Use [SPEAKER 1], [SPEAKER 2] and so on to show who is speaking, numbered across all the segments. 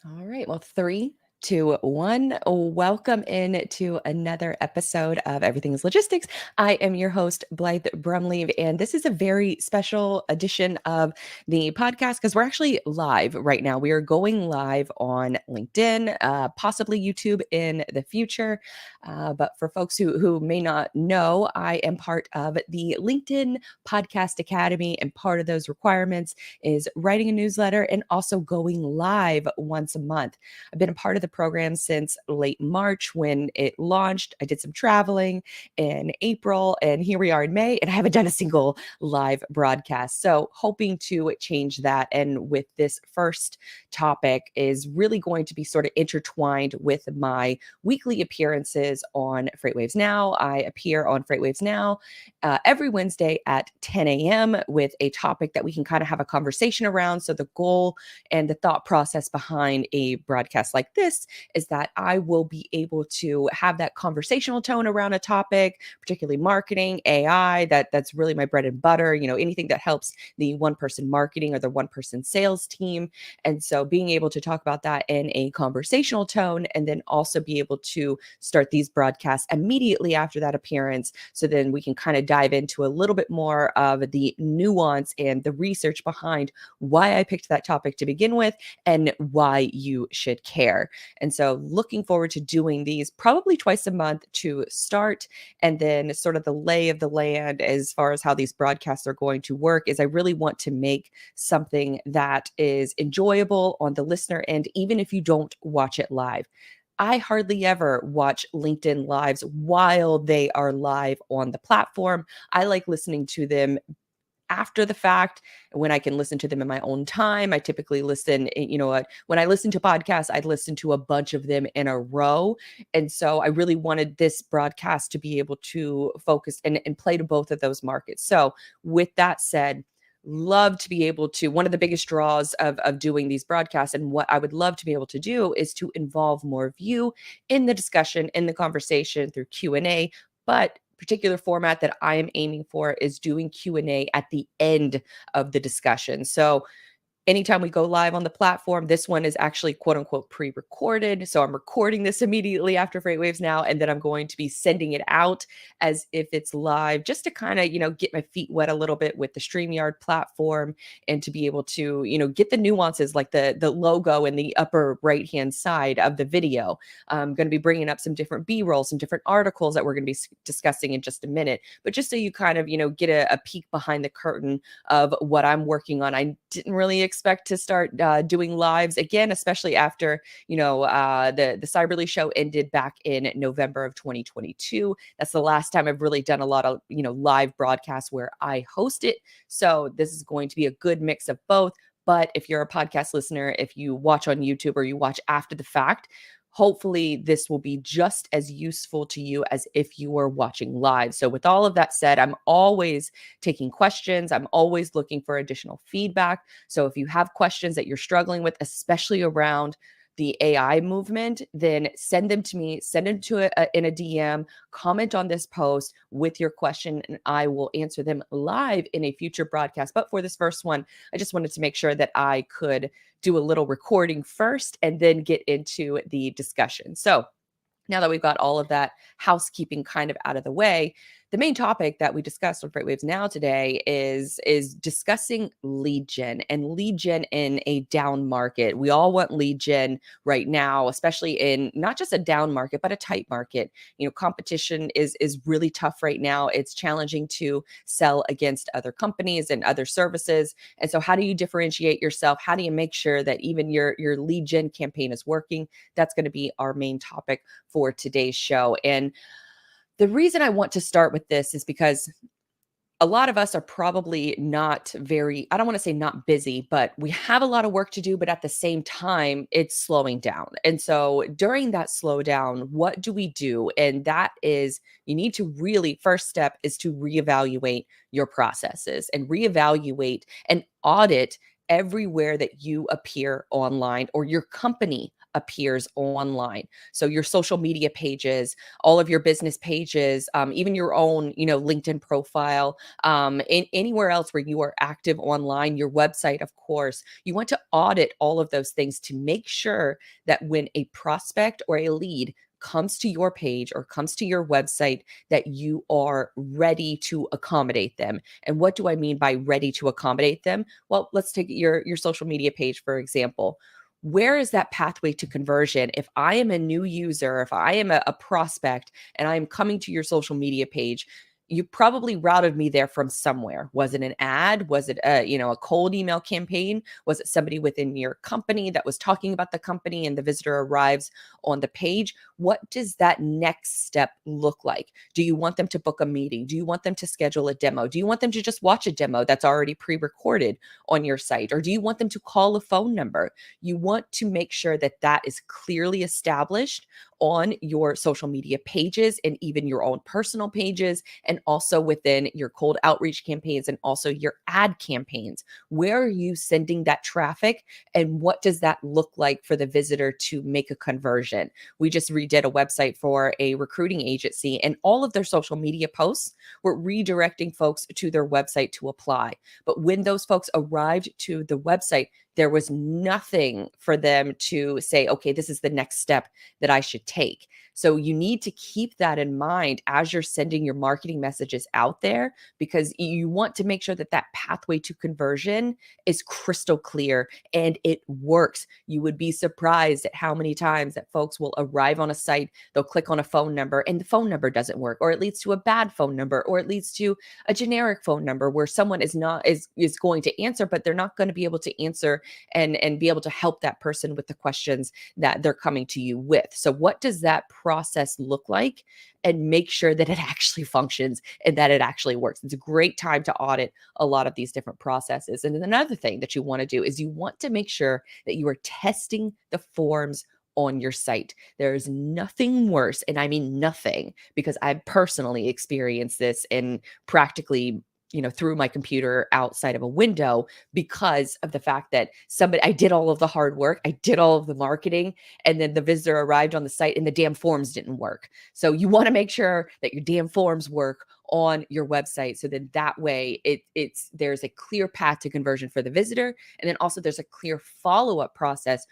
[SPEAKER 1] All right. Well, three, two, one. Welcome in to another episode of Everything's Logistics. I am your host, Blythe Brumleve, and this is a very special edition of the podcast because we're actually live right now. We are going live on LinkedIn, possibly YouTube in the future. But for folks who may not know, I am part of the LinkedIn Podcast Academy, and part of those requirements is writing a newsletter and also going live once a month. I've been a part of the program since late March when it launched. I did some traveling in April, and here we are in May, and I haven't done a single live broadcast. So hoping to change that. And with this first topic is really going to be sort of intertwined with my weekly appearances on FreightWaves Now. I appear on FreightWaves Now every Wednesday at 10 a.m. with a topic that we can kind of have a conversation around. So the goal and the thought process behind a broadcast like this is that I will be able to have that conversational tone around a topic, particularly marketing, AI, that's really my bread and butter, anything that helps the one person marketing or the one person sales team. And so being able to talk about that in a conversational tone, and then also be able to start these broadcasts immediately after that appearance. So then we can kind of dive into a little bit more of the nuance and the research behind why I picked that topic to begin with and why you should care. And so looking forward to doing these probably twice a month to start. And then sort of the lay of the land as far as how these broadcasts are going to work is I really want to make something that is enjoyable on the listener end, even if you don't watch it live. I hardly ever watch LinkedIn lives while they are live on the platform. I like listening to them after the fact when I can listen to them in my own time. I typically listen, when I listen to podcasts, I listen to a bunch of them in a row. And so I really wanted this broadcast to be able to focus and play to both of those markets. So with that said, love to be able to, one of the biggest draws of doing these broadcasts and what I would love to be able to do is to involve more of you in the discussion, in the conversation through Q&A. But particular format that I am aiming for is doing Q&A at the end of the discussion. So anytime we go live on the platform, this one is actually quote unquote pre-recorded. So I'm recording this immediately after FreightWaves Now, and then I'm going to be sending it out as if it's live, just to kind of, get my feet wet a little bit with the StreamYard platform and to be able to, get the nuances like the logo in the upper right-hand side of the video. I'm going to be bringing up some different B-roll, some different articles that we're going to be discussing in just a minute. But just so you kind of, get a peek behind the curtain of what I'm working on. I didn't really expect to start doing lives again, especially after the Cyberly show ended back in November of 2022. That's the last time I've really done a lot of live broadcasts where I host it. So this is going to be a good mix of both. But if you're a podcast listener, if you watch on YouTube or you watch after the fact, hopefully this will be just as useful to you as if you were watching live. So with all of that said, I'm always taking questions. I'm always looking for additional feedback. So if you have questions that you're struggling with, especially around the AI movement, then send them to me, send them to in a DM, comment on this post with your question, and I will answer them live in a future broadcast. But for this first one, I just wanted to make sure that I could do a little recording first and then get into the discussion. So now that we've got all of that housekeeping kind of out of the way, the main topic that we discussed on FreightWaves Now today is discussing lead gen and lead gen in a down market. We all want lead gen right now, especially in not just a down market, but a tight market. Competition is really tough right now. It's challenging to sell against other companies and other services. And so how do you differentiate yourself? How do you make sure that even your lead gen campaign is working? That's going to be our main topic for today's show. And the reason I want to start with this is because a lot of us are probably not very, I don't want to say not busy, but we have a lot of work to do, but at the same time, it's slowing down. And so during that slowdown, what do we do? And that is, you need to really, first step is to reevaluate your processes and reevaluate and audit everywhere that you appear online or your company appears online. So your social media pages, all of your business pages, even your own, LinkedIn profile, anywhere else where you are active online, your website, of course, you want to audit all of those things to make sure that when a prospect or a lead comes to your page or comes to your website, that you are ready to accommodate them. And what do I mean by ready to accommodate them? Well, let's take your social media page, for example. Where is that pathway to conversion? If I am a new user, if I am a prospect and I'm coming to your social media page, you probably routed me there from somewhere. Was it an ad? Was it a cold email campaign? Was it somebody within your company that was talking about the company and the visitor arrives on the page? What does that next step look like? Do you want them to book a meeting? Do you want them to schedule a demo? Do you want them to just watch a demo that's already pre-recorded on your site? Or do you want them to call a phone number? You want to make sure that that is clearly established on your social media pages and even your own personal pages, and also within your cold outreach campaigns and also your ad campaigns. Where are you sending that traffic, and what does that look like for the visitor to make a conversion? We just redid a website for a recruiting agency, and all of their social media posts were redirecting folks to their website to apply. But when those folks arrived to the website, there was nothing for them to say, okay, this is the next step that I should take. So you need to keep that in mind as you're sending your marketing messages out there, because you want to make sure that that pathway to conversion is crystal clear and it works. You would be surprised at how many times that folks will arrive on a site, they'll click on a phone number and the phone number doesn't work, or it leads to a bad phone number, or it leads to a generic phone number where someone is going to answer, but they're not going to be able to answer and be able to help that person with the questions that they're coming to you with. So what does that process look like? And make sure that it actually functions and that it actually works. It's a great time to audit a lot of these different processes. And then another thing that you want to do is you want to make sure that you are testing the forms on your site. There's nothing worse, and I mean nothing, because I've personally experienced this in practically through my computer outside of a window, because of the fact that I did all of the hard work, I did all of the marketing, and then the visitor arrived on the site and the damn forms didn't work. So you want to make sure that your damn forms work on your website, so then that way there's a clear path to conversion for the visitor, and then also there's a clear follow-up process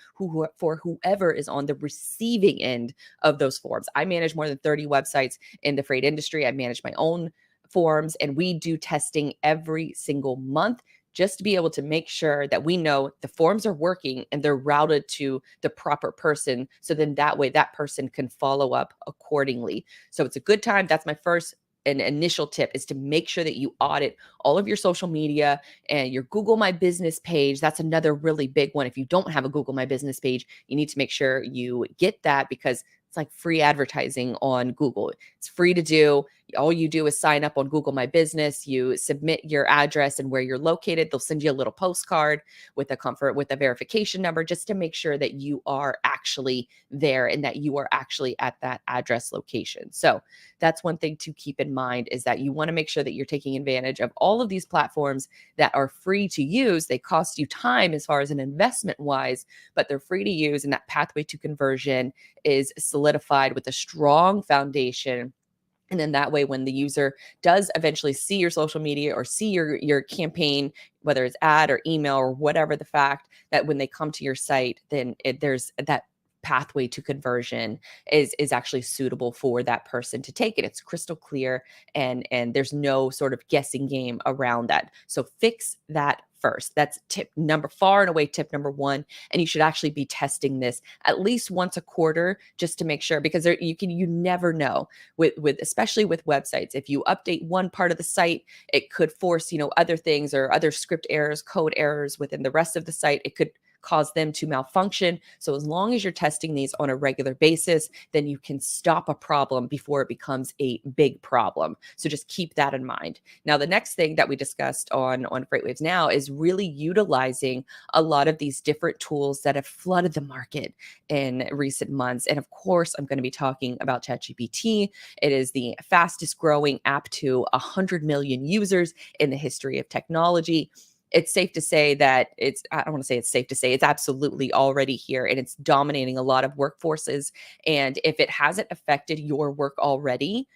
[SPEAKER 1] for whoever is on the receiving end of those forms. I manage more than 30 websites in the freight industry. I manage my own forms, and we do testing every single month just to be able to make sure that we know the forms are working and they're routed to the proper person. So then that way that person can follow up accordingly. So it's a good time. That's my first and initial tip, is to make sure that you audit all of your social media and your Google My Business page. That's another really big one. If you don't have a Google My Business page, you need to make sure you get that, because it's like free advertising on Google. It's free to do. All you do is sign up on Google My Business. You submit your address and where you're located. They'll send you a little postcard with a verification number, just to make sure that you are actually there and that you are actually at that address location. So that's one thing to keep in mind, is that you want to make sure that you're taking advantage of all of these platforms that are free to use. They cost you time as far as an investment wise, but they're free to use. And that pathway to conversion is solidified with a strong foundation. And then that way, when the user does eventually see your social media or see your campaign, whether it's ad or email or whatever the fact, that when they come to your site, then there's that pathway to conversion is actually suitable for that person to take it. It's crystal clear, and there's no sort of guessing game around that. So fix that first. That's far and away tip number one. And you should actually be testing this at least once a quarter, just to make sure, because you never know with especially with websites. If you update one part of the site, it could force, other things or other script errors, code errors within the rest of the site. It could cause them to malfunction. So as long as you're testing these on a regular basis, then you can stop a problem before it becomes a big problem. So just keep that in mind. Now, the next thing that we discussed on FreightWaves Now is really utilizing a lot of these different tools that have flooded the market in recent months. And of course, I'm going to be talking about ChatGPT. It is the fastest growing app to 100 million users in the history of technology. it's safe to say that I don't want to say it's safe to say, it's absolutely already here and it's dominating a lot of workforces. And if it hasn't affected your work already,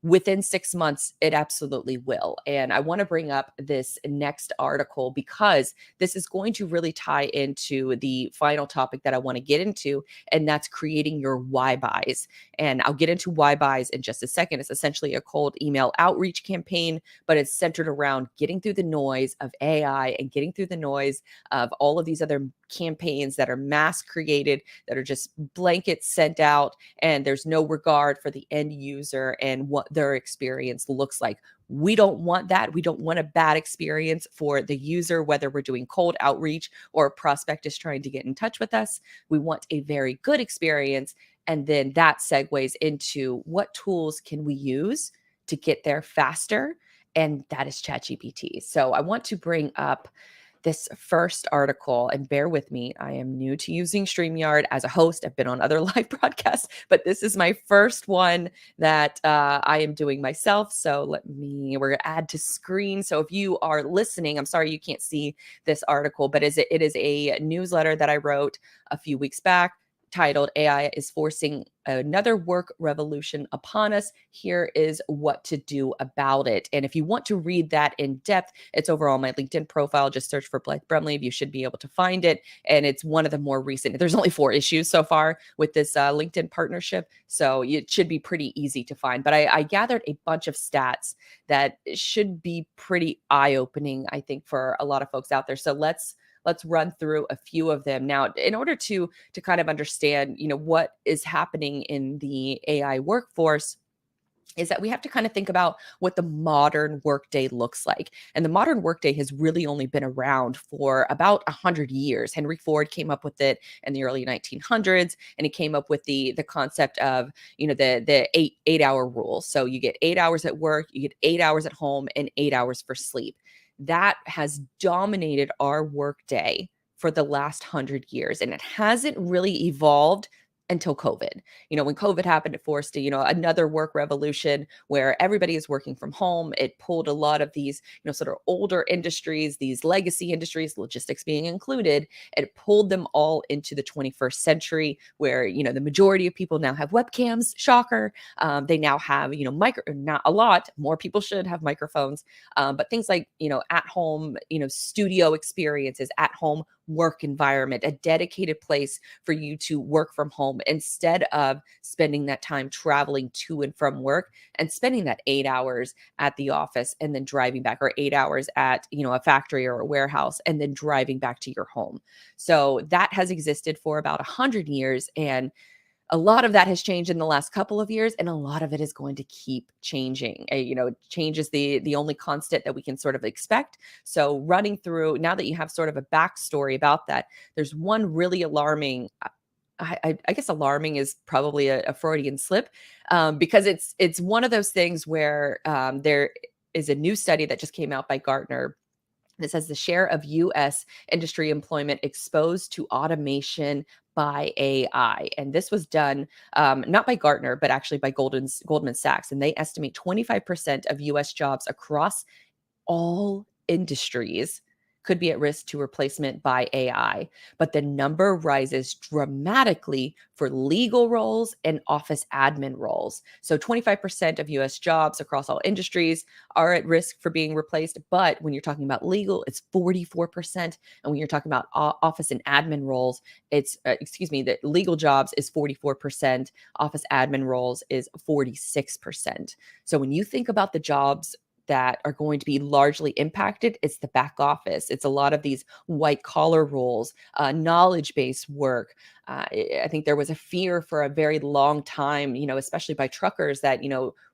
[SPEAKER 1] within 6 months, it absolutely will. And I want to bring up this next article because this is going to really tie into the final topic that I want to get into, and that's creating your why buys. And I'll get into why buys in just a second. It's essentially a cold email outreach campaign, but it's centered around getting through the noise of AI and getting through the noise of all of these other campaigns that are mass created, that are just blankets sent out, and there's no regard for the end user and what their experience looks like. We don't want that. We don't want a bad experience for the user, whether we're doing cold outreach or a prospect is trying to get in touch with us. We want a very good experience. And then that segues into what tools can we use to get there faster? And that is ChatGPT. So I want to bring up this first article, and bear with me, I am new to using StreamYard as a host. I've been on other live broadcasts, but this is my first one that I am doing myself. So we're gonna add to screen. So if you are listening, I'm sorry you can't see this article, but it is a newsletter that I wrote a few weeks back titled AI is Forcing Another Work Revolution Upon Us. Here is what to do about it. And if you want to read that in depth, it's over on my LinkedIn profile. Just search for Blythe Brumleve. You should be able to find it. And it's one of the more recent. There's only 4 issues so far with this LinkedIn partnership. So it should be pretty easy to find. But I gathered a bunch of stats that should be pretty eye-opening, I think, for a lot of folks out there. So let's run through a few of them now in order to kind of understand, what is happening in the AI workforce. Is that we have to kind of think about what the modern workday looks like. And the modern workday has really only been around for about 100 years. Henry Ford came up with it in the early 1900s, and he came up with the concept of, the 8-hour rule. So you get 8 hours at work, you get 8 hours at home, and 8 hours for sleep. That has dominated our workday for the last 100 years, and it hasn't really evolved until COVID. When COVID happened, it forced another work revolution where everybody is working from home. It pulled a lot of these, sort of older industries, these legacy industries, logistics being included. It pulled them all into the 21st century where, the majority of people now have webcams. Shocker. They now have, not a lot, more people should have microphones, but things like, at home, studio experiences, at home work environment, a dedicated place for you to work from home instead of spending that time traveling to and from work and spending that 8 hours at the office and then driving back, or 8 hours at, a factory or a warehouse and then driving back to your home. So that has existed for about 100 years. And a lot of that has changed in the last couple of years, and a lot of it is going to keep changing. Change is the only constant that we can sort of expect. So running through, now that you have sort of a backstory about that, there's one really alarming. I guess alarming is probably a Freudian slip, because it's one of those things where there is a new study that just came out by Gartner that says the share of U.S. industry employment exposed to automation by AI. And this was done not by Gartner, but actually by Goldman Sachs. And they estimate 25% of U.S. jobs across all industries could be at risk to replacement by AI, but the number rises dramatically for legal roles and office admin roles. So 25% of US jobs across all industries are at risk for being replaced, but when you're talking about legal, it's 44%, and when you're talking about office and admin roles, it's the legal jobs is 44%, office admin roles is 46%. So when you think about the jobs that are going to be largely impacted, it's the back office. It's a lot of these white collar roles, knowledge-based work. I think there was a fear for a very long time, especially by truckers, that,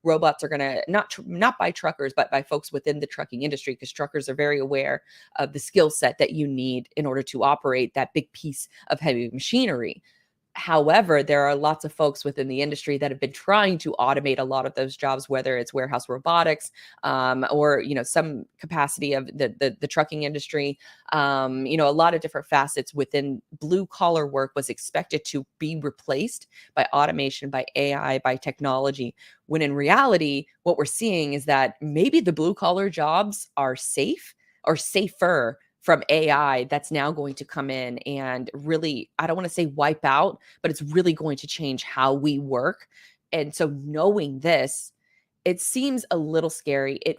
[SPEAKER 1] robots are going to not by truckers, but by folks within the trucking industry, because truckers are very aware of the skill set that you need in order to operate that big piece of heavy machinery. However, there are lots of folks within the industry that have been trying to automate a lot of those jobs, whether it's warehouse robotics, or some capacity of the trucking industry. A lot of different facets within blue collar work was expected to be replaced by automation, by AI, by technology. When in reality, what we're seeing is that maybe the blue collar jobs are safe or safer from AI that's now going to come in and really, I don't want to say wipe out, but it's really going to change how we work. And so knowing this, it seems a little scary. It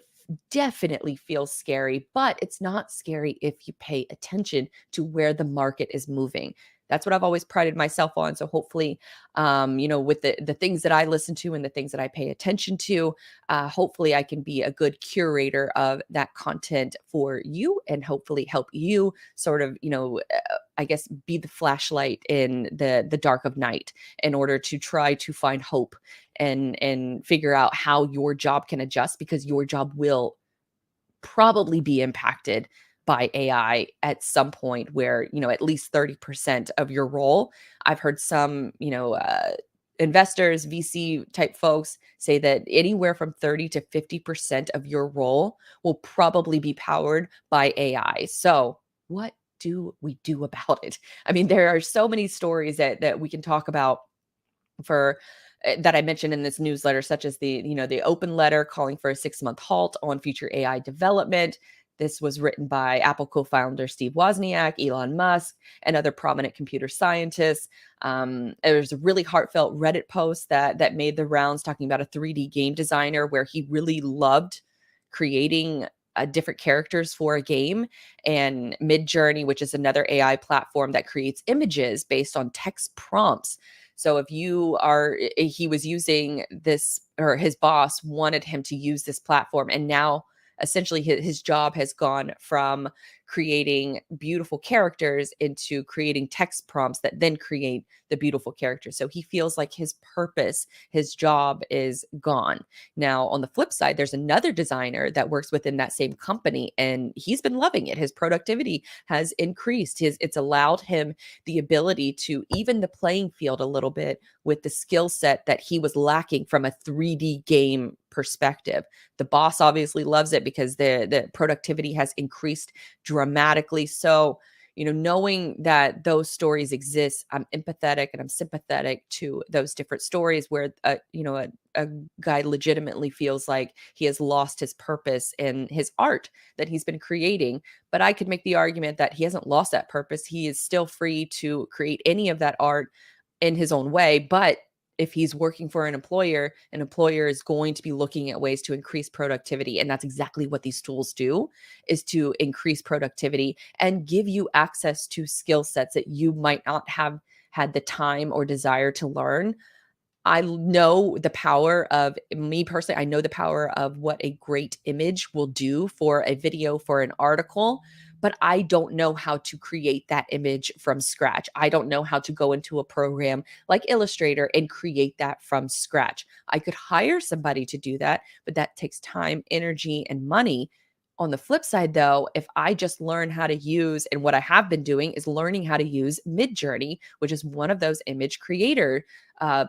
[SPEAKER 1] definitely feels scary, but it's not scary if you pay attention to where the market is moving. That's what I've always prided myself on. So hopefully, with the things that I listen to and the things that I pay attention to, hopefully I can be a good curator of that content for you, and hopefully help you sort of, I guess, be the flashlight in the dark of night, in order to try to find hope and figure out how your job can adjust, because your job will probably be impacted by AI at some point, where, at least 30% of your role. I've heard some, investors, VC type folks say that anywhere from 30 to 50% of your role will probably be powered by AI. So, what do we do about it? I mean, there are so many stories that we can talk about for that I mentioned in this newsletter, such as the open letter calling for a 6-month halt on future AI development. This was written by Apple co-founder Steve Wozniak, Elon Musk, and other prominent computer scientists. There's a really heartfelt Reddit post that made the rounds, talking about a 3D game designer where he really loved creating different characters for a game, and Midjourney, which is another AI platform that creates images based on text prompts. So if you are, he was using this, or his boss wanted him to use this platform. And now essentially his job has gone from creating beautiful characters into creating text prompts that then create the beautiful characters. So he feels like his purpose, his job is gone. Now, on the flip side, there's another designer that works within that same company, and he's been loving it. His productivity has increased. It's allowed him the ability to even the playing field a little bit with the skill set that he was lacking from a 3D game perspective. The boss obviously loves it because the productivity has increased dramatically. So, knowing that those stories exist, I'm empathetic and I'm sympathetic to those different stories where, a guy legitimately feels like he has lost his purpose in his art that he's been creating. But I could make the argument that he hasn't lost that purpose. He is still free to create any of that art in his own way. But if he's working for an employer is going to be looking at ways to increase productivity. And that's exactly what these tools do, is to increase productivity and give you access to skill sets that you might not have had the time or desire to learn. I know the power of me personally. I know the power of what a great image will do for a video, for an article, but I don't know how to create that image from scratch. I don't know how to go into a program like Illustrator and create that from scratch. I could hire somebody to do that, but that takes time, energy, and money. On the flip side, though, if I just learn how to use, and what I have been doing is learning how to use Midjourney, which is one of those image creator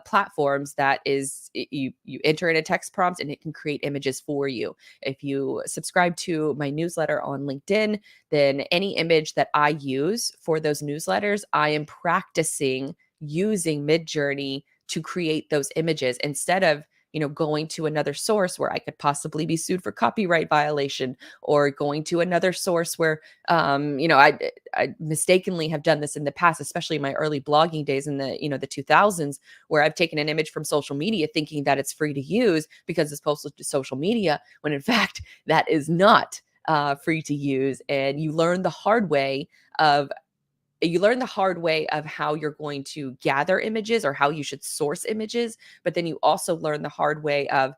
[SPEAKER 1] platforms that is, you enter in a text prompt and it can create images for you. If you subscribe to my newsletter on LinkedIn, then any image that I use for those newsletters, I am practicing using Midjourney to create those images, instead of going to another source where I could possibly be sued for copyright violation, or going to another source where, I mistakenly have done this in the past, especially in my early blogging days in the 2000s, where I've taken an image from social media thinking that it's free to use because it's posted to social media, when in fact that is not free to use. And of you learn the hard way of how you're going to gather images or how you should source images. But then you also learn the hard way of,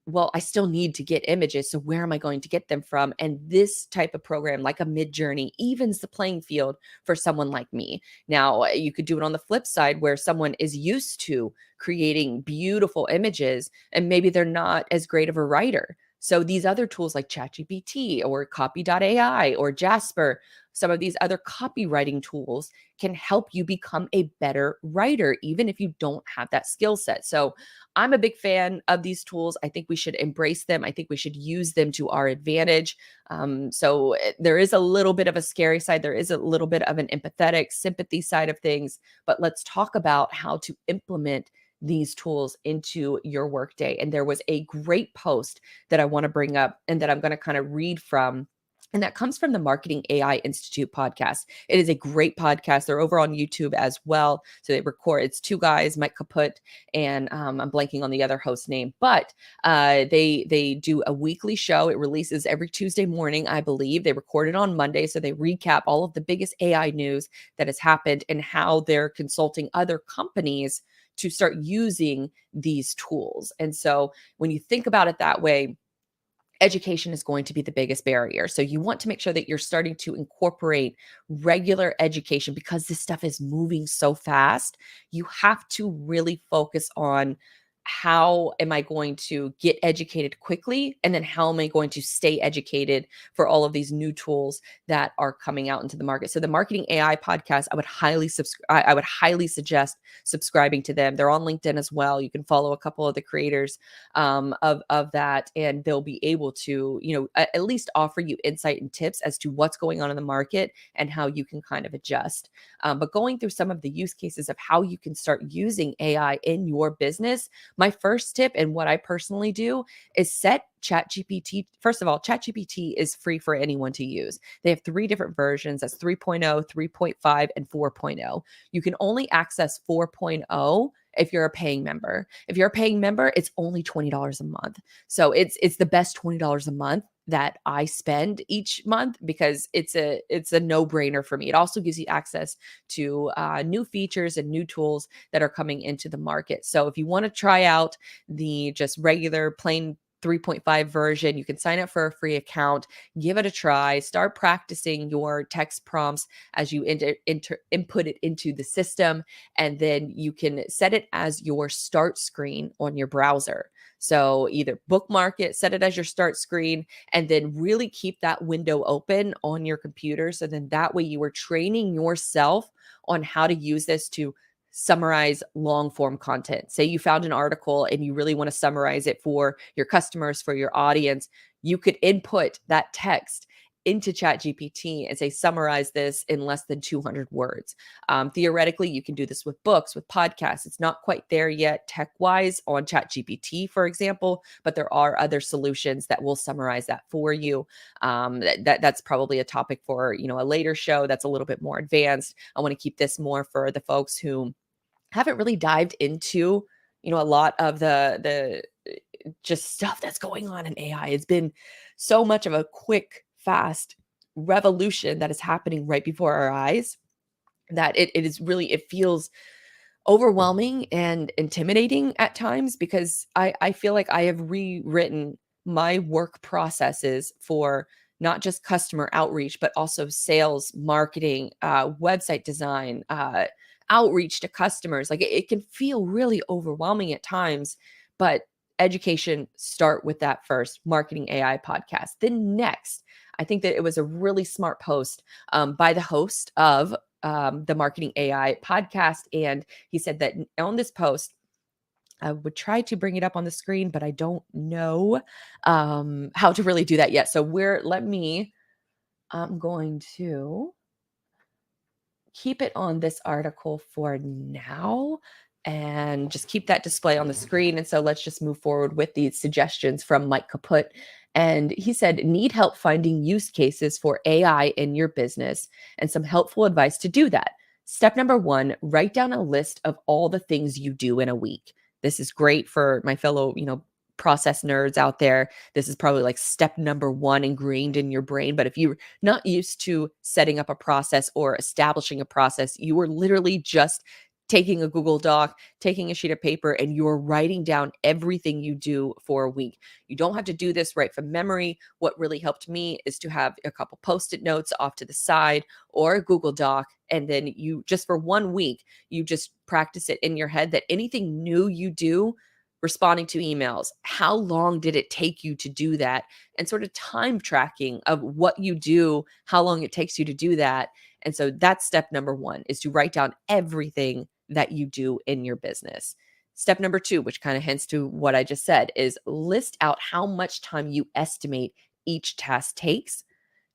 [SPEAKER 1] well, I still need to get images. So where am I going to get them from? And this type of program, like a Midjourney, evens the playing field for someone like me. Now, you could do it on the flip side, where someone is used to creating beautiful images and maybe they're not as great of a writer. So these other tools like ChatGPT or Copy.ai or Jasper, some of these other copywriting tools can help you become a better writer, even if you don't have that skill set. So I'm a big fan of these tools. I think we should embrace them. I think we should use them to our advantage. There is a little bit of a scary side. There is a little bit of an empathetic sympathy side of things, but let's talk about how to implement these tools into your workday. And there was a great post that I want to bring up and that I'm going to kind of read from And that comes from the Marketing AI Institute podcast. It is a great podcast. They're over on YouTube as well. So they record, it's two guys, Mike Kaput, and I'm blanking on the other host name, but they do a weekly show. It releases every Tuesday morning, I believe. They record it on Monday. So they recap all of the biggest AI news that has happened and how they're consulting other companies to start using these tools. And so when you think about it that way, education is going to be the biggest barrier. So you want to make sure that you're starting to incorporate regular education because this stuff is moving so fast. You have to really focus on how am I going to get educated quickly? And then how am I going to stay educated for all of these new tools that are coming out into the market? So the Marketing AI podcast, I would highly suggest subscribing to them. They're on LinkedIn as well. You can follow a couple of the creators of that, and they'll be able to, at least offer you insight and tips as to what's going on in the market and how you can kind of adjust. But going through some of the use cases of how you can start using AI in your business, my first tip and what I personally do is set ChatGPT. First of all, ChatGPT is free for anyone to use. They have 3 different versions. That's 3.0, 3.5, and 4.0. You can only access 4.0 if you're a paying member. If you're a paying member, it's only $20 a month. So it's the best $20 a month that I spend each month because it's a no-brainer for me. It also gives you access to new features and new tools that are coming into the market. So if you want to try out the just regular plain 3.5 version, you can sign up for a free account, give it a try, start practicing your text prompts as you input it into the system, and then you can set it as your start screen on your browser. So either bookmark it, set it as your start screen, and then really keep that window open on your computer. So then that way you are training yourself on how to use this to summarize long form content. Say you found an article and you really want to summarize it for your customers, for your audience, you could input that text into ChatGPT and say, summarize this in less than 200 words. Theoretically, you can do this with books, with podcasts. It's not quite there yet tech-wise on ChatGPT, for example, but there are other solutions that will summarize that for you. That's probably a topic for a later show that's a little bit more advanced. I want to keep this more for the folks who haven't really dived into a lot of the just stuff that's going on in AI. It's been so much of a quick, fast revolution that is happening right before our eyes that it feels overwhelming and intimidating at times because I feel like I have rewritten my work processes for not just customer outreach, but also sales, marketing, website design, outreach to customers. Like it can feel really overwhelming at times, but education, start with that first. Marketing AI podcast. Then next, I think that it was a really smart post by the host of the Marketing AI podcast. And he said that on this post, I would try to bring it up on the screen, but I don't know how to really do that yet. So I'm going to keep it on this article for now and just keep that display on the screen. And so let's just move forward with these suggestions from Mike Kaput. And he said, need help finding use cases for AI in your business and some helpful advice to do that. Step number 1, write down a list of all the things you do in a week. This is great for my fellow, process nerds out there. This is probably like step number 1 ingrained in your brain. But if you're not used to setting up a process or establishing a process, you are literally just taking a Google Doc, taking a sheet of paper, and you're writing down everything you do for a week. You don't have to do this right from memory. What really helped me is to have a couple Post-it notes off to the side or a Google Doc. And then you just for 1 week, you just practice it in your head that anything new you do, responding to emails, how long did it take you to do that? And sort of time tracking of what you do, how long it takes you to do that. And so that's step number 1 is to write down everything that you do in your business. Step number 2, which kind of hints to what I just said, is list out how much time you estimate each task takes.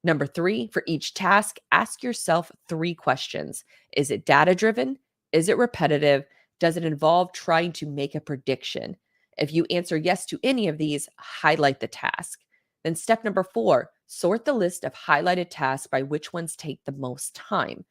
[SPEAKER 1] Number 3, for each task, ask yourself 3 questions. Is it data driven? Is it repetitive? Does it involve trying to make a prediction? If you answer yes to any of these, highlight the task. Then step number 4, Sort the list of highlighted tasks by which ones take the most time.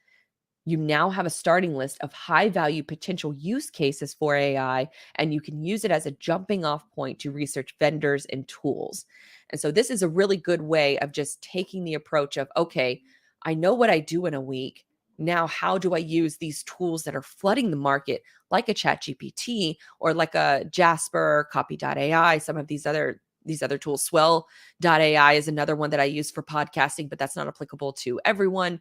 [SPEAKER 1] You now have a starting list of high value potential use cases for AI, and you can use it as a jumping off point to research vendors and tools. And so, this is a really good way of just taking the approach of, okay, I know what I do in a week. Now, how do I use these tools that are flooding the market, like a Chat GPT or like a Jasper, Copy.ai, some of these other tools. Swell.ai is another one that I use for podcasting, but that's not applicable to everyone.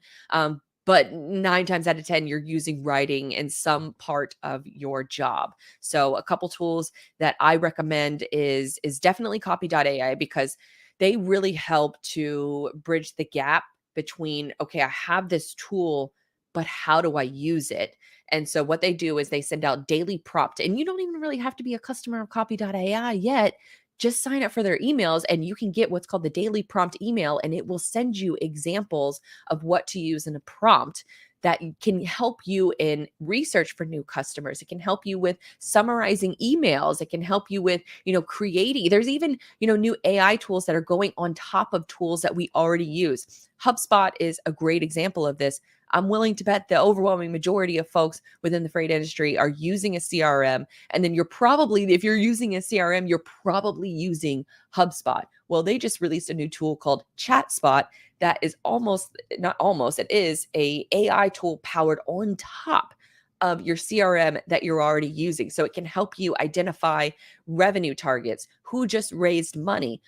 [SPEAKER 1] But 9 times out of 10, you're using writing in some part of your job. So a couple tools that I recommend is definitely Copy.ai, because they really help to bridge the gap between, okay, I have this tool, but how do I use it? And so what they do is they send out daily prompt, and you don't even really have to be a customer of Copy.ai yet. Just sign up for their emails and you can get what's called the daily prompt email, and it will send you examples of what to use in a prompt that can help you in research for new customers. It can help you with summarizing emails. It can help you with, creating. There's even, new AI tools that are going on top of tools that we already use. HubSpot is a great example of this. I'm willing to bet the overwhelming majority of folks within the freight industry are using a CRM. And then if you're using a CRM, you're probably using HubSpot. Well, they just released a new tool called ChatSpot that is it is a AI tool powered on top of your CRM that you're already using. So it can help you identify revenue targets, who just raised money,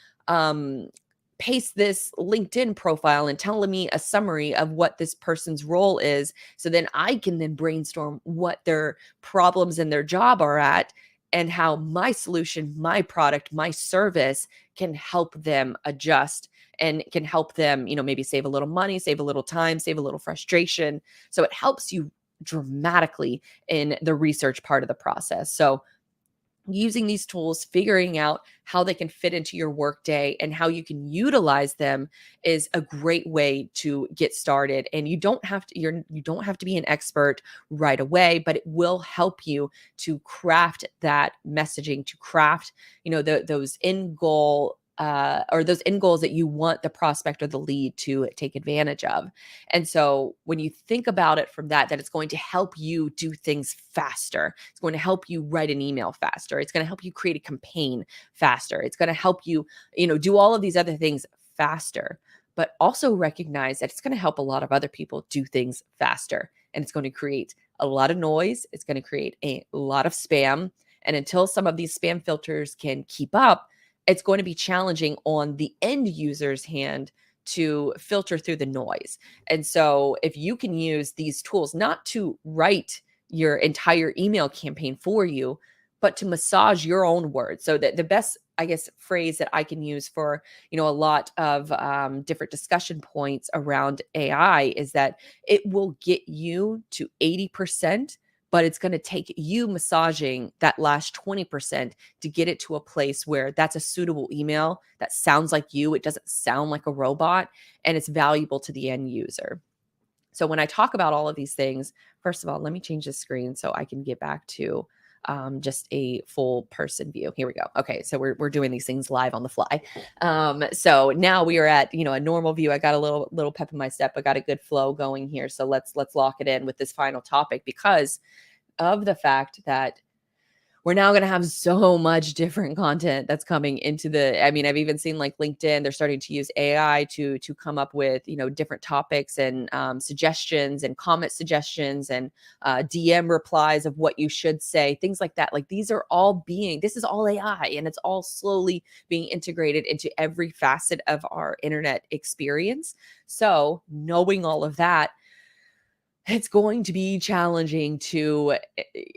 [SPEAKER 1] paste this LinkedIn profile and tell me a summary of what this person's role is. So then I can then brainstorm what their problems in their job are at and how my solution, my product, my service can help them adjust and can help them, maybe save a little money, save a little time, save a little frustration. So it helps you dramatically in the research part of the process. So using these tools, figuring out how they can fit into your workday and how you can utilize them is a great way to get started. And you don't have to be an expert right away, but it will help you to craft that messaging, to craft, those end goal or those end goals that you want the prospect or the lead to take advantage of. And so when you think about it from that it's going to help you do things faster. It's going to help you write an email faster. It's going to help you create a campaign faster. It's going to help you, do all of these other things faster, but also recognize that it's going to help a lot of other people do things faster. And it's going to create a lot of noise. It's going to create a lot of spam. And until some of these spam filters can keep up, it's going to be challenging on the end user's hand to filter through the noise. And so if you can use these tools not to write your entire email campaign for you, but to massage your own words. So that the best, I guess, phrase that I can use for, a lot of different discussion points around AI is that it will get you to 80%, but it's going to take you massaging that last 20% to get it to a place where that's a suitable email that sounds like you. It doesn't sound like a robot, and it's valuable to the end user. So when I talk about all of these things, first of all, let me change the screen so I can get back to just a full person view. Here we go. Okay, so we're doing these things live on the fly. So now we are at a normal view. I got a little pep in my step. I got a good flow going here. So let's lock it in with this final topic, because of the fact that we're now going to have so much different content that's coming into I've even seen like LinkedIn, they're starting to use AI to come up with, different topics and suggestions and comment suggestions and DM replies of what you should say, things like that. Like this is all AI, and it's all slowly being integrated into every facet of our internet experience. So knowing all of that, it's going to be challenging to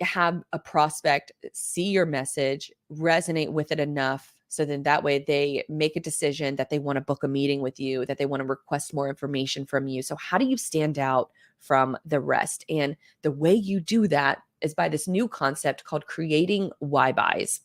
[SPEAKER 1] have a prospect see your message, resonate with it enough, so then that way they make a decision that they want to book a meeting with you, that they want to request more information from you. So how do you stand out from the rest? And the way you do that is by this new concept called creating why buys.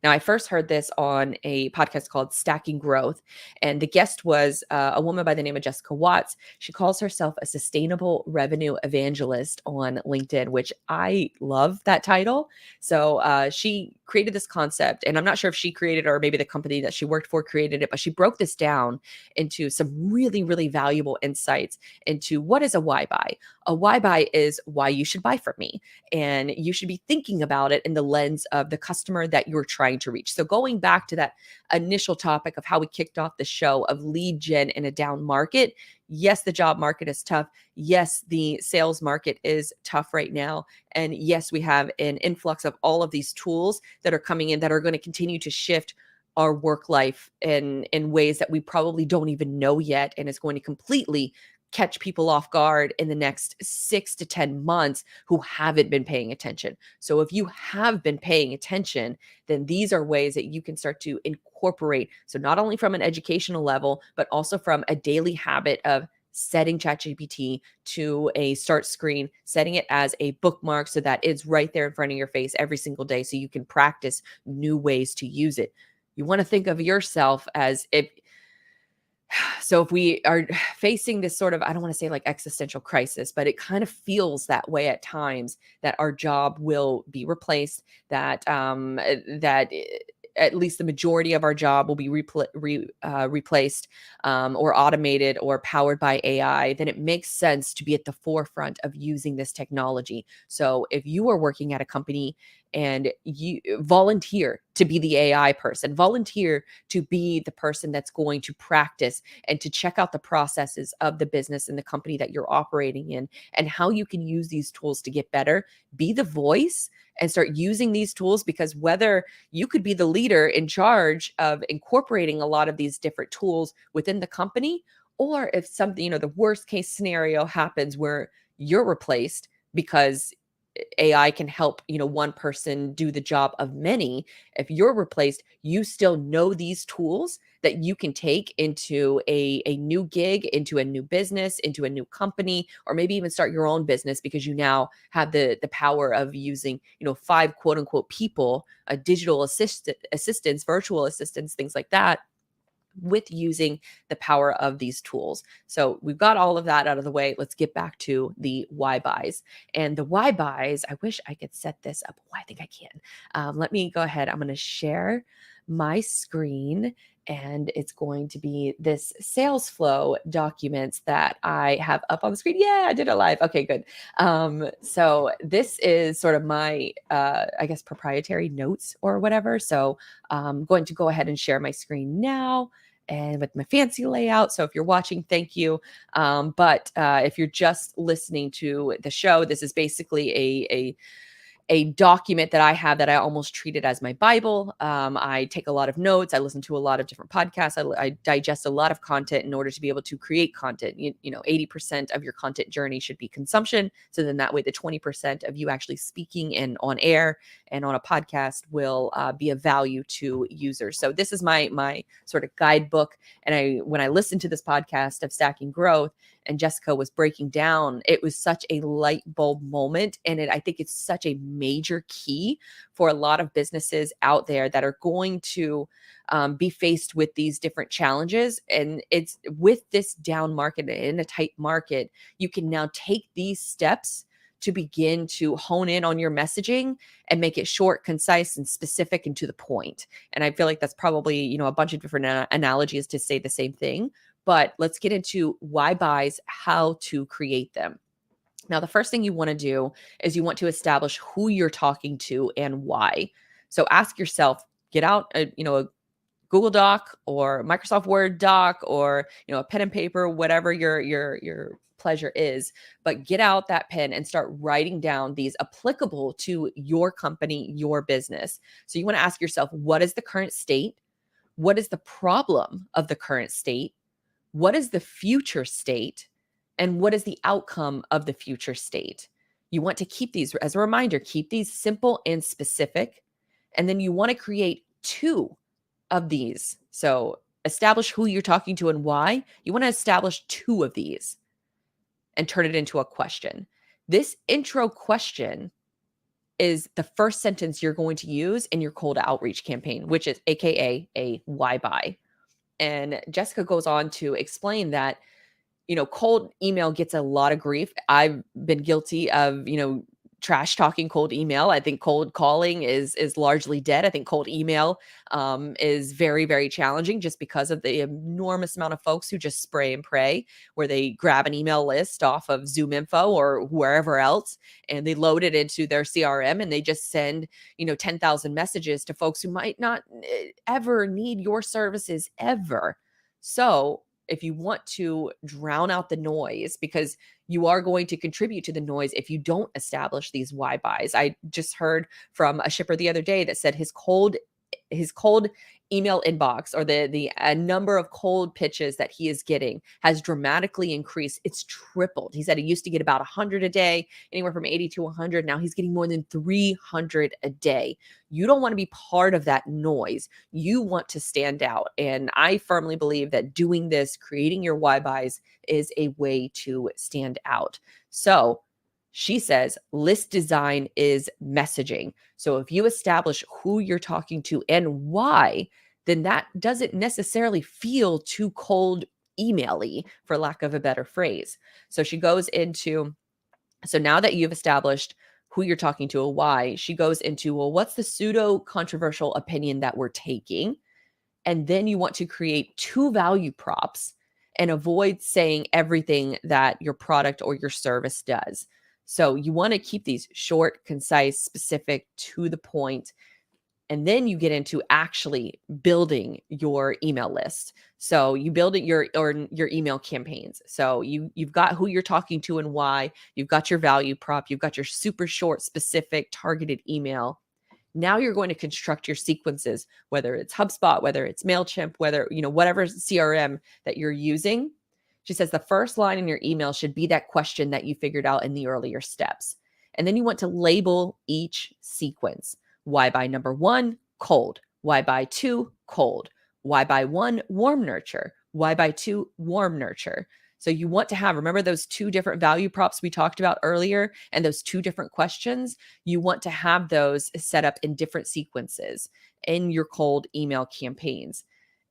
[SPEAKER 1] Now, I first heard this on a podcast called Stacking Growth, and the guest was a woman by the name of Jessica Watts. She calls herself a sustainable revenue evangelist on LinkedIn, which I love that title. So she created this concept, and I'm not sure if she created it or maybe the company that she worked for created it, but she broke this down into some really, really valuable insights into what is a why buy. A why buy is why you should buy from me. And you should be thinking about it in the lens of the customer that you're trying to reach. So going back to that initial topic of how we kicked off the show of lead gen in a down market, yes, the job market is tough. Yes, the sales market is tough right now. And yes, we have an influx of all of these tools that are coming in that are going to continue to shift our work life in ways that we probably don't even know yet. And it's going to completely catch people off guard in the next 6 to 10 months who haven't been paying attention. So if you have been paying attention, then these are ways that you can start to incorporate. So not only from an educational level, but also from a daily habit of setting ChatGPT to a start screen, setting it as a bookmark so that it's right there in front of your face every single day so you can practice new ways to use it. You want to think of yourself as if we are facing this sort of, I don't want to say like existential crisis, but it kind of feels that way at times, that our job will be replaced, that at least the majority of our job will be replaced or automated or powered by AI, then it makes sense to be at the forefront of using this technology. So if you are working at a company and you volunteer to be the AI person, volunteer to be the person that's going to practice and to check out the processes of the business and the company that you're operating in and how you can use these tools to get better, be the voice and start using these tools, because whether you could be the leader in charge of incorporating a lot of these different tools within the company, or if something, the worst case scenario happens where you're replaced because AI can help, one person do the job of many. If you're replaced, you still know these tools that you can take into a new gig, into a new business, into a new company, or maybe even start your own business because you now have the power of using, 5 quote unquote people, digital assistants, virtual assistants, things like that, with using the power of these tools. So we've got all of that out of the way. Let's get back to the why buys. And the why buys, I wish I could set this up. Oh, I think I can. Let me go ahead. I'm going to share my screen, and it's going to be this sales flow documents that I have up on the screen. Yeah, I did it live. Okay, good. So this is sort of my, I guess, proprietary notes or whatever. So I'm going to go ahead and share my screen now, and with my fancy layout. So if you're watching, thank you. But if you're just listening to the show, this is basically a document that I have that I almost treat it as my Bible. I take a lot of notes. I listen to a lot of different podcasts. I digest a lot of content in order to be able to create content. 80% of your content journey should be consumption. So then that way, the 20% of you actually speaking and on air and on a podcast will be of value to users. So this is my sort of guidebook. And when I listened to this podcast of Stacking Growth, and Jessica was breaking down, it was such a light bulb moment. And I think it's such a major key for a lot of businesses out there that are going to be faced with these different challenges. And it's with this down market, in a tight market, you can now take these steps to begin to hone in on your messaging and make it short, concise, and specific and to the point. And I feel like that's probably, a bunch of different analogies to say the same thing. But let's get into why buys, how to create them. Now, the first thing you want to do is you want to establish who you're talking to and why. So ask yourself, get out a Google Doc or Microsoft Word doc, or a pen and paper, whatever your pleasure is, but get out that pen and start writing down these applicable to your company, your business. So you want to ask yourself, what is the current state? What is the problem of the current state? What is the future state? And what is the outcome of the future state? You want to keep these, as a reminder, keep these simple and specific. And then you want to create 2 of these. So establish who you're talking to and why. You want to establish 2 of these and turn it into a question. This intro question is the first sentence you're going to use in your cold outreach campaign, which is AKA a why buy. And Jessica goes on to explain that, cold email gets a lot of grief. I've been guilty of, trash talking cold email. I think cold calling is largely dead. I think cold email is very, very challenging just because of the enormous amount of folks who just spray and pray, where they grab an email list off of Zoom Info or wherever else, and they load it into their CRM, and they just send 10,000 messages to folks who might not ever need your services ever. So if you want to drown out the noise, because you are going to contribute to the noise if you don't establish these why buys. I just heard from a shipper the other day that said his cold email inbox, or the number of cold pitches that he is getting, has dramatically increased. It's tripled. He said he used to get about 100 a day, anywhere from 80 to 100. Now he's getting more than 300 a day. You don't want to be part of that noise. You want to stand out. And I firmly believe that doing this, creating your why buys, is a way to stand out. So she says list design is messaging. So if you establish who you're talking to and why, then that doesn't necessarily feel too cold emaily, for lack of a better phrase. So she goes into, so now that you've established who you're talking to or why, she goes into, well, what's the pseudo controversial opinion that we're taking? And then you want to create 2 value props and avoid saying everything that your product or your service does. So you want to keep these short, concise, specific, to the point. And then you get into actually building your email list. So you build it your email campaigns. So you've got who you're talking to and why, you've got your value prop, you've got your super short, specific, targeted email. Now you're going to construct your sequences, whether it's HubSpot, whether it's MailChimp, whether, whatever CRM that you're using. She says the first line in your email should be that question that you figured out in the earlier steps. And then you want to label each sequence. Why buy number 1, cold. Why buy 2, cold. Why buy 1, warm nurture. Why buy 2, warm nurture. So you want to have, remember those 2 different value props we talked about earlier and those 2 different questions? You want to have those set up in different sequences in your cold email campaigns.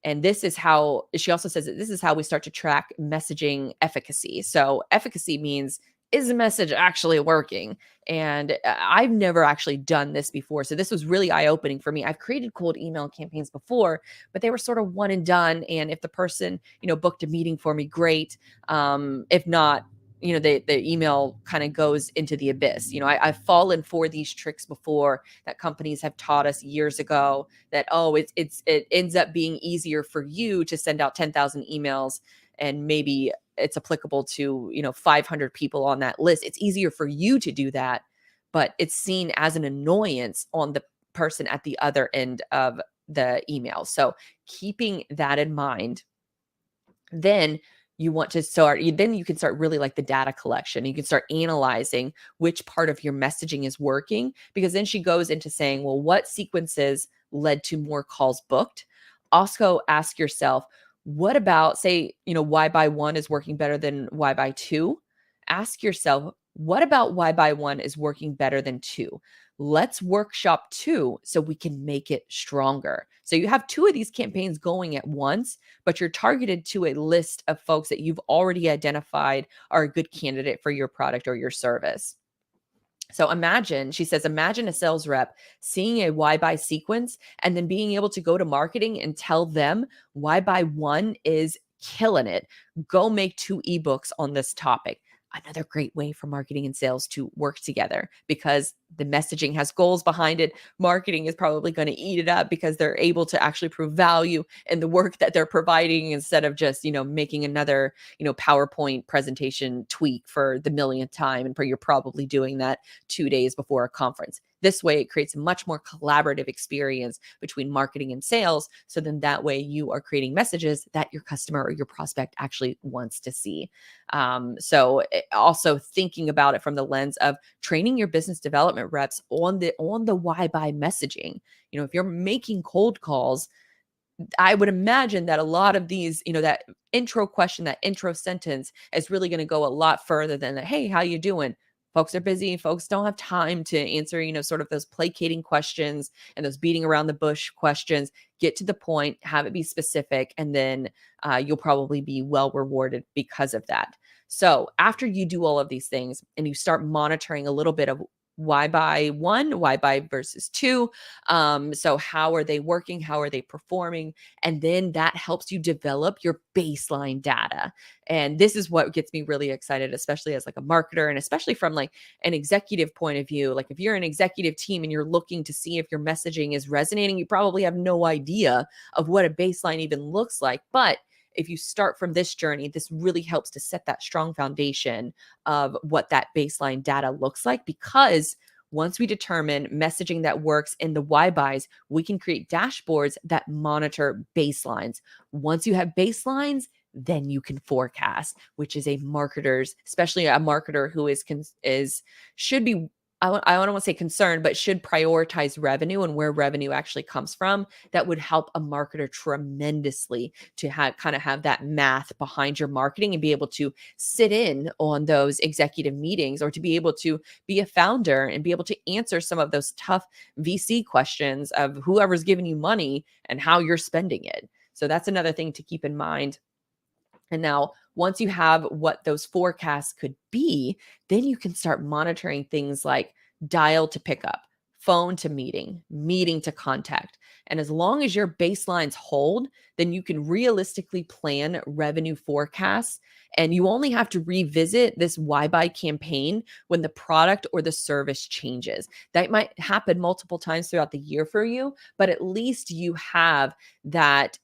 [SPEAKER 1] And this is how, she also says that this is how we start to track messaging efficacy. So efficacy means, is the message actually working? And I've never actually done this before. So this was really eye-opening for me. I've created cold email campaigns before, but they were sort of one and done. And if the person, booked a meeting for me, great. If not, the email kind of goes into the abyss. I've fallen for these tricks before that companies have taught us years ago, that, it ends up being easier for you to send out 10,000 emails, and maybe it's applicable to 500 people on that list. It's easier for you to do that, but it's seen as an annoyance on the person at the other end of the email. So keeping that in mind, then you want to start, then you can start really like the data collection. You can start analyzing which part of your messaging is working, because then she goes into saying, well, what sequences led to more calls booked? Also ask yourself, what about, say, why buy 1 is working better than why buy 2? Ask yourself, what about why buy 1 is working better than 2? Let's workshop 2 so we can make it stronger. So you have 2 of these campaigns going at once, but you're targeted to a list of folks that you've already identified are a good candidate for your product or your service. So she says, imagine a sales rep seeing a why buy sequence and then being able to go to marketing and tell them why buy 1 is killing it. Go make 2 ebooks on this topic. Another great way for marketing and sales to work together, because the messaging has goals behind it. Marketing is probably going to eat it up because they're able to actually prove value in the work that they're providing, instead of just, making another, PowerPoint presentation tweak for the millionth time. And you're probably doing that 2 days before a conference. This way, it creates a much more collaborative experience between marketing and sales. So then that way you are creating messages that your customer or your prospect actually wants to see. So also thinking about it from the lens of training your business development reps on the why buy messaging. If you're making cold calls, I would imagine that a lot of these, that intro question, that intro sentence is really going to go a lot further than the, hey, how you doing? Folks are busy. Folks don't have time to answer, sort of those placating questions and those beating around the bush questions. Get to the point, have it be specific, and then you'll probably be well rewarded because of that. So after you do all of these things and you start monitoring a little bit of why buy one, why buy versus two. So how are they working? How are they performing? And then that helps you develop your baseline data. And this is what gets me really excited, especially as like a marketer, and especially from like an executive point of view. Like if you're an executive team and you're looking to see if your messaging is resonating, you probably have no idea of what a baseline even looks like. But if you start from this journey, this really helps to set that strong foundation of what that baseline data looks like, because once we determine messaging that works in the why buys, we can create dashboards that monitor baselines. Once you have baselines, then you can forecast, which is a marketer's, especially a marketer who should be, I don't want to say concerned, but should prioritize revenue and where revenue actually comes from. That would help a marketer tremendously to have that math behind your marketing and be able to sit in on those executive meetings, or to be able to be a founder and be able to answer some of those tough VC questions of whoever's giving you money and how you're spending it. So that's another thing to keep in mind. And now, once you have what those forecasts could be, then you can start monitoring things like dial to pickup, phone to meeting, meeting to contact. And as long as your baselines hold, then you can realistically plan revenue forecasts. And you only have to revisit this why buy campaign when the product or the service changes. That might happen multiple times throughout the year for you, but at least you have that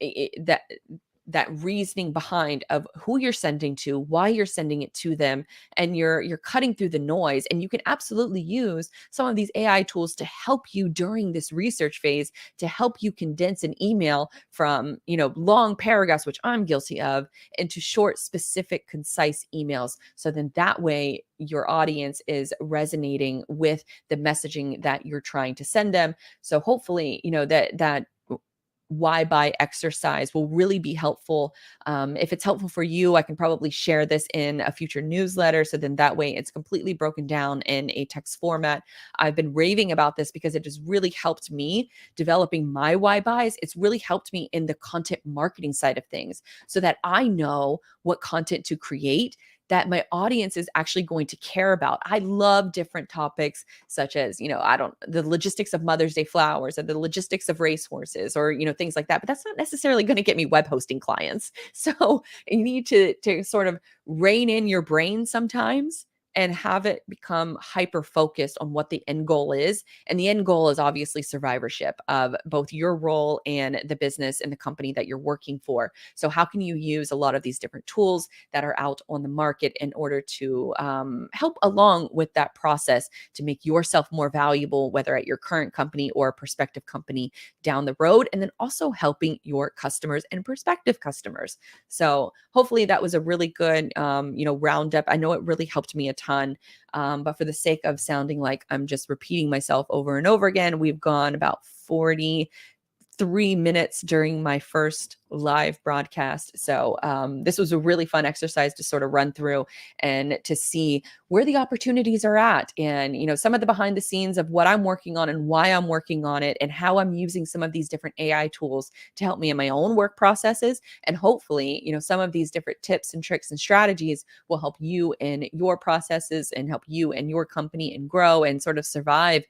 [SPEAKER 1] reasoning behind of who you're sending to, why you're sending it to them, and you're cutting through the noise. And you can absolutely use some of these AI tools to help you during this research phase, to help you condense an email from, long paragraphs, which I'm guilty of, into short, specific, concise emails. So then that way your audience is resonating with the messaging that you're trying to send them. So hopefully, that why buy exercise will really be helpful. If it's helpful for you, I can probably share this in a future newsletter. So then that way it's completely broken down in a text format. I've been raving about this because it has really helped me developing my why buys. It's really helped me in the content marketing side of things, so that I know what content to create that my audience is actually going to care about. I love different topics such as, the logistics of Mother's Day flowers, or the logistics of racehorses, or, things like that. But that's not necessarily going to get me web hosting clients. So you need to sort of rein in your brain sometimes and have it become hyper focused on what the end goal is. And the end goal is obviously survivorship of both your role and the business and the company that you're working for. So how can you use a lot of these different tools that are out on the market in order to help along with that process to make yourself more valuable, whether at your current company or a prospective company down the road, and then also helping your customers and prospective customers. So hopefully that was a really good, roundup. I know it really helped me a ton. But for the sake of sounding like I'm just repeating myself over and over again, we've gone about 43 minutes during my first live broadcast. So this was a really fun exercise to sort of run through and to see where the opportunities are at, and some of the behind the scenes of what I'm working on and why I'm working on it, and how I'm using some of these different AI tools to help me in my own work processes. And hopefully, some of these different tips and tricks and strategies will help you in your processes and help you and your company and grow and sort of survive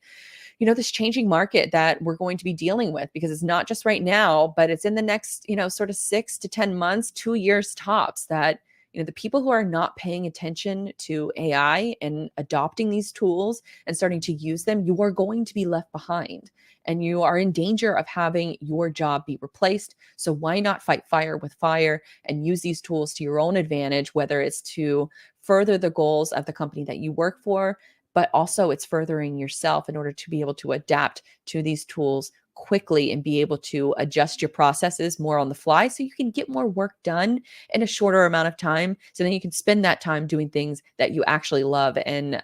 [SPEAKER 1] this changing market that we're going to be dealing with, because it's not just right now, but it's in the next, sort of 6 to 10 months, 2 years tops, that, the people who are not paying attention to AI and adopting these tools and starting to use them, you are going to be left behind, and you are in danger of having your job be replaced. So why not fight fire with fire and use these tools to your own advantage, whether it's to further the goals of the company that you work for, but also it's furthering yourself in order to be able to adapt to these tools quickly and be able to adjust your processes more on the fly, so you can get more work done in a shorter amount of time, so then you can spend that time doing things that you actually love, and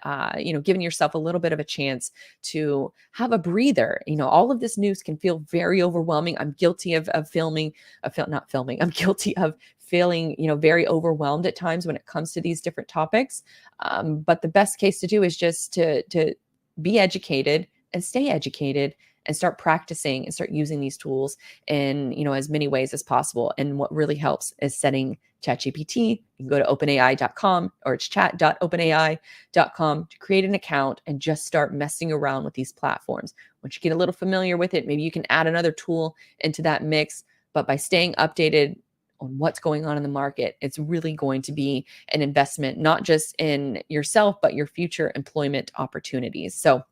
[SPEAKER 1] giving yourself a little bit of a chance to have a breather. All of this news can feel very overwhelming. I'm guilty of not filming. I'm guilty of feeling very overwhelmed at times when it comes to these different topics. But the best case to do is just to be educated and stay educated, and start practicing and start using these tools in, as many ways as possible. And what really helps is setting ChatGPT. You can go to openai.com, or it's chat.openai.com, to create an account and just start messing around with these platforms. Once you get a little familiar with it, maybe you can add another tool into that mix. But by staying updated on what's going on in the market, it's really going to be an investment, not just in yourself, but your future employment opportunities. So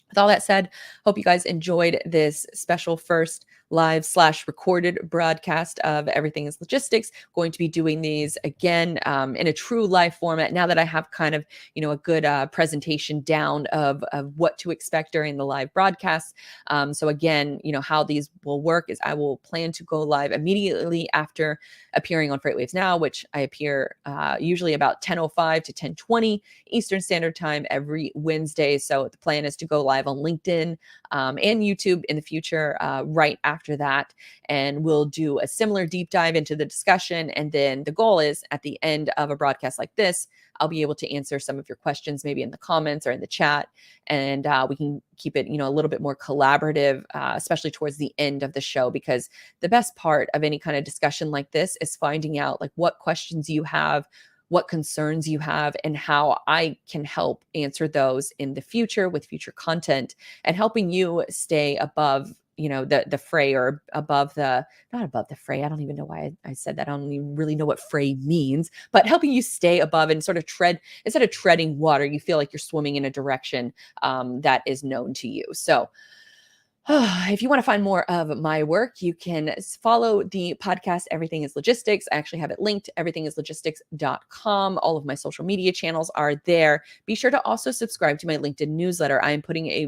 [SPEAKER 1] with all that said, hope you guys enjoyed this special first live/recorded broadcast of Everything is Logistics. Going to be doing these again in a true live format now that I have kind of, a good presentation down of what to expect during the live broadcast. So again, how these will work is I will plan to go live immediately after appearing on FreightWaves Now, which I appear usually about 10:05 to 10:20 Eastern Standard Time every Wednesday. So the plan is to go live on LinkedIn and YouTube in the future right after that. And we'll do a similar deep dive into the discussion. And then the goal is at the end of a broadcast like this, I'll be able to answer some of your questions, maybe in the comments or in the chat. And we can keep it, a little bit more collaborative, especially towards the end of the show, because the best part of any kind of discussion like this is finding out like what questions you have, what concerns you have, and how I can help answer those in the future with future content, and helping you stay above, the fray, or above the, not above the fray. I don't even know why I said that. I don't even really know what fray means, but helping you stay above and sort of tread, instead of treading water, you feel like you're swimming in a direction that is known to you. So if you want to find more of my work, you can follow the podcast Everything is Logistics. I actually have it linked, everythingislogistics.com. All of my social media channels are there. Be sure to also subscribe to my LinkedIn newsletter. I am putting a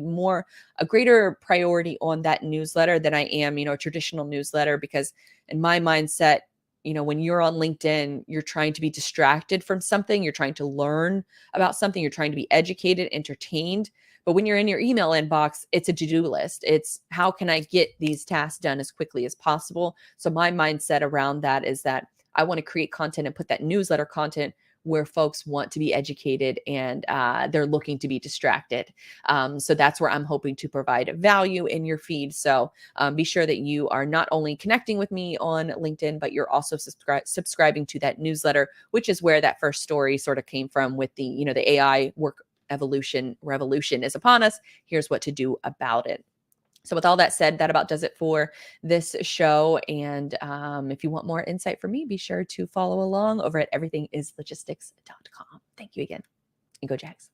[SPEAKER 1] greater priority on that newsletter than I am, a traditional newsletter, because in my mindset, when you're on LinkedIn, you're trying to be distracted from something, you're trying to learn about something, you're trying to be educated, entertained. But when you're in your email inbox, it's a to-do list. It's how can I get these tasks done as quickly as possible? So my mindset around that is that I want to create content and put that newsletter content where folks want to be educated and they're looking to be distracted. So that's where I'm hoping to provide value in your feed. So be sure that you are not only connecting with me on LinkedIn, but you're also subscribing to that newsletter, which is where that first story sort of came from with the, the AI work revolution is upon us. Here's what to do about it. So with all that said, that about does it for this show. And if you want more insight from me, be sure to follow along over at everythingislogistics.com. Thank you again, and go Jags.